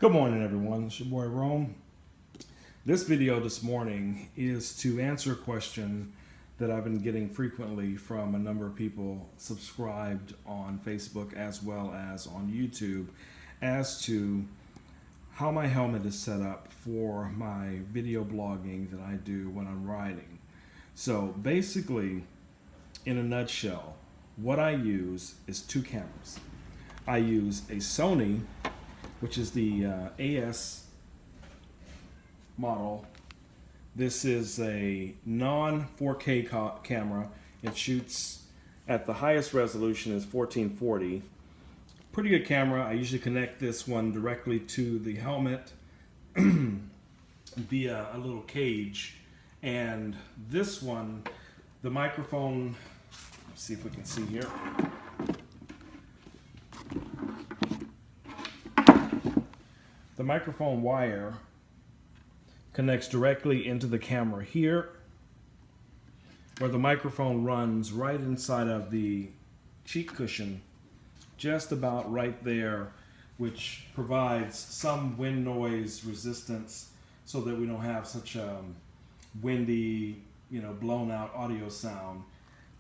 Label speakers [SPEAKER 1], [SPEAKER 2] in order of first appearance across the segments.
[SPEAKER 1] Good morning, everyone. It's your boy Rome. This video this morning is to answer a question that I've been getting frequently from a number of people subscribed on Facebook as well as on YouTube as to how my helmet is set up for my video blogging that I do when I'm riding. So basically, in a nutshell, what I use is two cameras. I use a Sony, which is the AS model. This is a non-4K camera. It shoots at the highest resolution is 1440. Pretty good camera. I usually connect this one directly to the helmet via a little cage. And this one, the microphone, let's see if we can see here. The microphone wire connects directly into the camera here, where the microphone runs right inside of the cheek cushion, just about right there, which provides some wind noise resistance so that we don't have such a windy, blown out audio sound.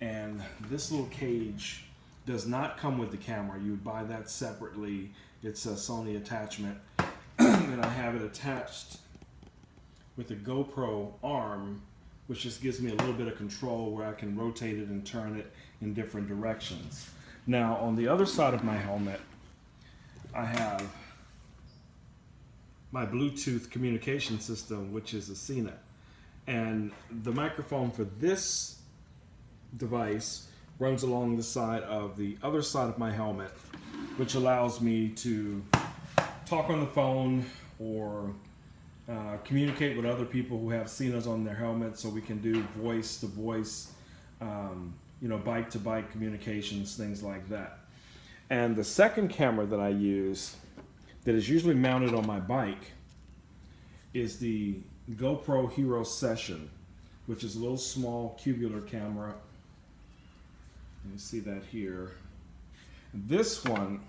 [SPEAKER 1] And this little cage does not come with the camera. You would buy that separately. It's a Sony attachment. And I have it attached with a GoPro arm, which just gives me a little bit of control where I can rotate it and turn it in different directions. Now, on the other side of my helmet, I have my Bluetooth communication system, which is a Sony. And the microphone for this device runs along the side of the other side of my helmet, which allows me to talk on the phone or communicate with other people who have Sonos on their helmets, so we can do voice to voice, bike to bike communications, things like that. And the second camera that I use, that is usually mounted on my bike, is the GoPro Hero Session, which is a little small cubular camera. You see that here. This one,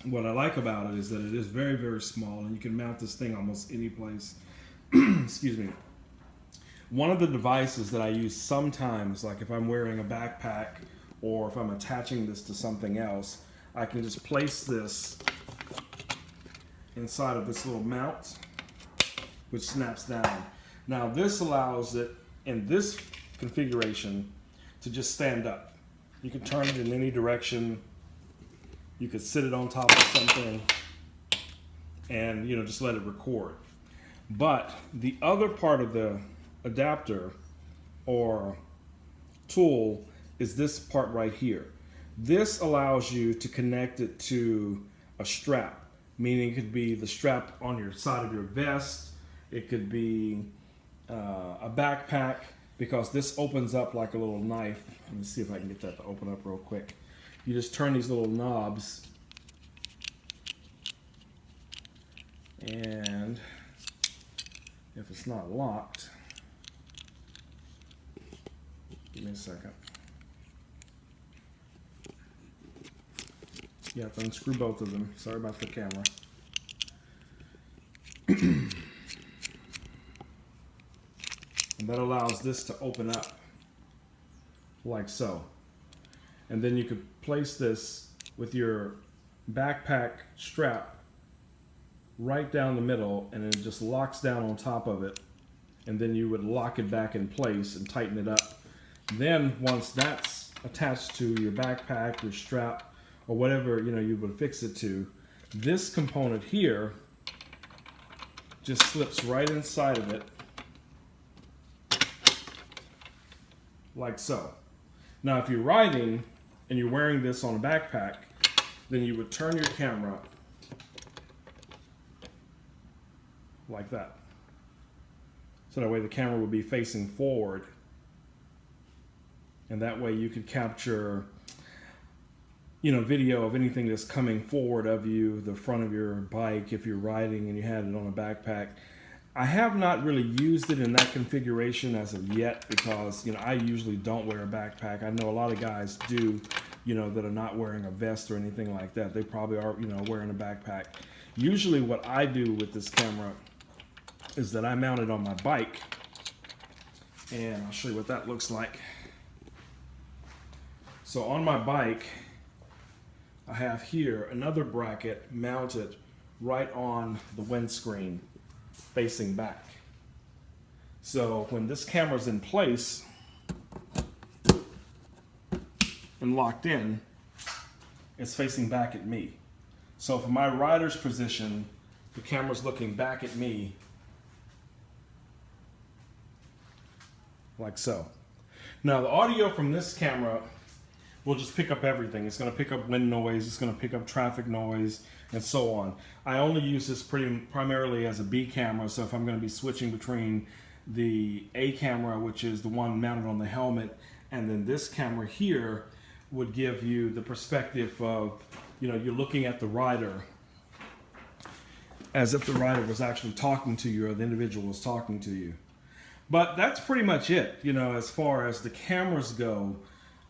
[SPEAKER 1] what I like about it is that it is very, very small, and you can mount this thing almost any place. Excuse me. One of the devices that I use sometimes, like if I'm wearing a backpack or if I'm attaching this to something else, I can just place this inside of this little mount, which snaps down. Now this allows it, in this configuration, to just stand up. You can turn it in any direction. You could sit it on top of something and just let it record. But the other part of the adapter or tool is this part right here. This allows you to connect it to a strap, meaning it could be the strap on your side of your vest. It could be a backpack, because this opens up like a little knife. Let me see if I can get that to open up real quick. You just turn these little knobs, and if it's not locked, give me a second. You have to unscrew both of them. Sorry about the camera. And that allows this to open up like so. And then you could place this with your backpack strap right down the middle, and it just locks down on top of it. And then you would lock it back in place and tighten it up. Then once that's attached to your backpack, your strap, or whatever you would fix it to, this component here just slips right inside of it like so. Now if you're riding and you're wearing this on a backpack, then you would turn your camera like that. So that way the camera would be facing forward. And that way you could capture, video of anything that's coming forward of you, the front of your bike, if you're riding and you had it on a backpack. I have not really used it in that configuration as of yet, because I usually don't wear a backpack. I know a lot of guys do, that are not wearing a vest or anything like that. They probably are, wearing a backpack. Usually what I do with this camera is that I mount it on my bike, and I'll show you what that looks like. So on my bike, I have here another bracket mounted right on the windscreen facing back. So when this camera's in place and locked in, it's facing back at me. So from my rider's position, the camera's looking back at me like so. Now the audio from this camera will just pick up everything. It's going to pick up wind noise, it's going to pick up traffic noise, and so on. I only use this primarily as a B camera, so if I'm going to be switching between the A camera, which is the one mounted on the helmet, and then this camera here would give you the perspective of, you know, you're looking at the rider as if the rider was actually talking to you, or the individual was talking to you. But that's pretty much it, you know, as far as the cameras go,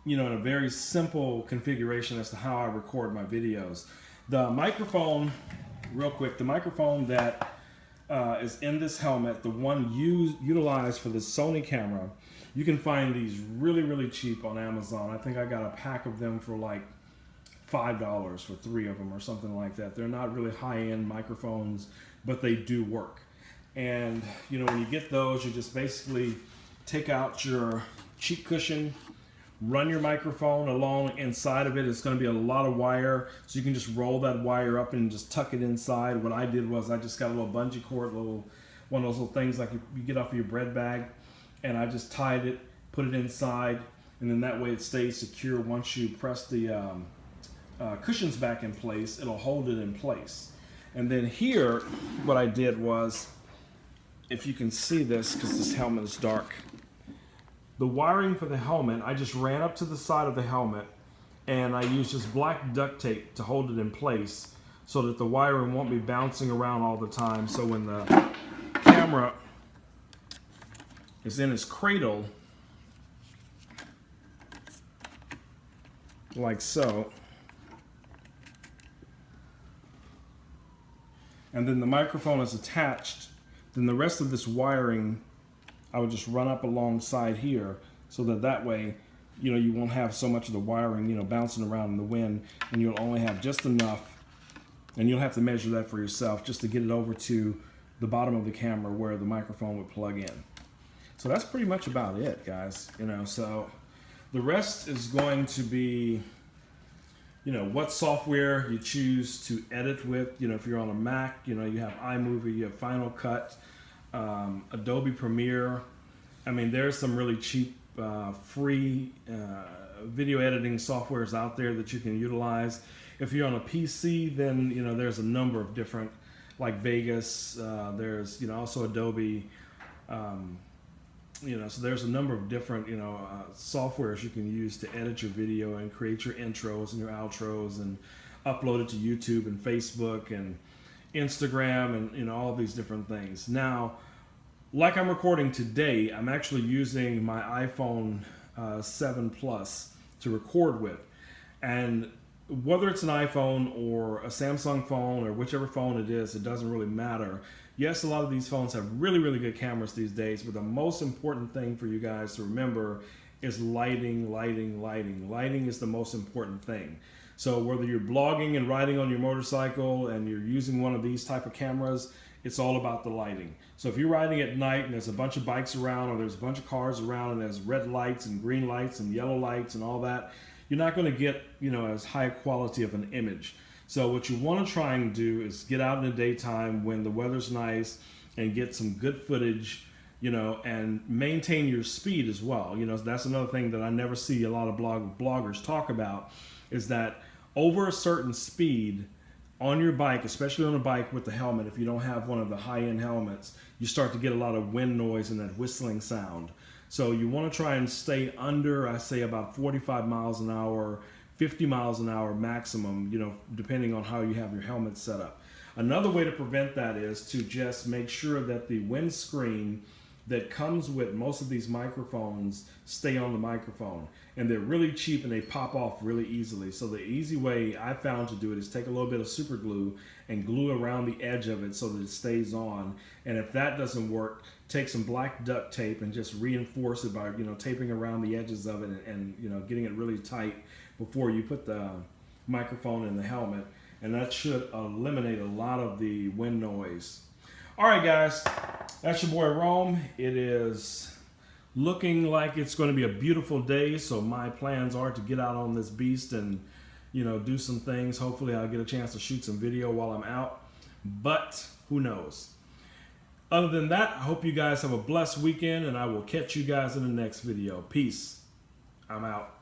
[SPEAKER 1] you know, in a very simple configuration as to how I record my videos. The microphone, real quick, the microphone that is in this helmet, the one utilized for the Sony camera, you can find these really, really cheap on Amazon. I think I got a pack of them for like $5 for 3 of them or something like that. They're not really high-end microphones, but they do work. And you know, when you get those, you just basically take out your cheek cushion, run your microphone along inside of it. It's going to be a lot of wire, so you can just roll that wire up and just tuck it inside. What I did was I just got a little bungee cord, one of those little things like you get off of your bread bag, and I just tied it, put it inside, and then that way it stays secure. Once you press the cushions back in place, it'll hold it in place. And then here, what I did was, if you can see this, because this helmet is dark, the wiring for the helmet, I just ran up to the side of the helmet and I used just black duct tape to hold it in place so that the wiring won't be bouncing around all the time. So when the camera is in its cradle, like so, and then the microphone is attached, then the rest of this wiring I would just run up alongside here, so that way, you know, you won't have so much of the wiring, you know, bouncing around in the wind, and you'll only have just enough, and you'll have to measure that for yourself just to get it over to the bottom of the camera where the microphone would plug in. So that's pretty much about it, guys. You know, so the rest is going to be, you know, what software you choose to edit with. You know, if you're on a Mac, you know, you have iMovie, you have Final Cut, Adobe Premiere. I mean, there's some really cheap, free video editing softwares out there that you can utilize. If you're on a PC, then, you know, there's a number of different, like Vegas, there's, you know, also Adobe, you know, so there's a number of different, you know, softwares you can use to edit your video and create your intros and your outros and upload it to YouTube and Facebook and Instagram and, you know, all these different things. Now, like I'm recording today, I'm actually using my iPhone 7 Plus to record with. And whether it's an iPhone or a Samsung phone or whichever phone it is, it doesn't really matter. Yes, a lot of these phones have really, really good cameras these days, but the most important thing for you guys to remember is lighting, lighting, lighting. Lighting is the most important thing. So whether you're blogging and riding on your motorcycle and you're using one of these type of cameras, it's all about the lighting. So if you're riding at night and there's a bunch of bikes around or there's a bunch of cars around and there's red lights and green lights and yellow lights and all that, you're not going to get, you know, as high quality of an image. So what you want to try and do is get out in the daytime when the weather's nice and get some good footage, you know, and maintain your speed as well. You know, that's another thing that I never see a lot of bloggers talk about, is that over a certain speed on your bike, especially on a bike with the helmet, if you don't have one of the high-end helmets, you start to get a lot of wind noise and that whistling sound. So you want to try and stay under, I say, about 45 miles an hour, 50 miles an hour maximum, you know, depending on how you have your helmet set up. Another way to prevent that is to just make sure that the windscreen that comes with most of these microphones stay on the microphone, and they're really cheap and they pop off really easily. So the easy way I found to do it is take a little bit of super glue and glue around the edge of it so that it stays on. And if that doesn't work, take some black duct tape and just reinforce it by, you know, taping around the edges of it and you know, getting it really tight before you put the microphone in the helmet, and that should eliminate a lot of the wind noise. All right, guys, that's your boy Rome. It is looking like it's going to be a beautiful day, so my plans are to get out on this beast and, you know, do some things. Hopefully I'll get a chance to shoot some video while I'm out, but who knows. Other than that, I hope you guys have a blessed weekend, and I will catch you guys in the next video. Peace. I'm out.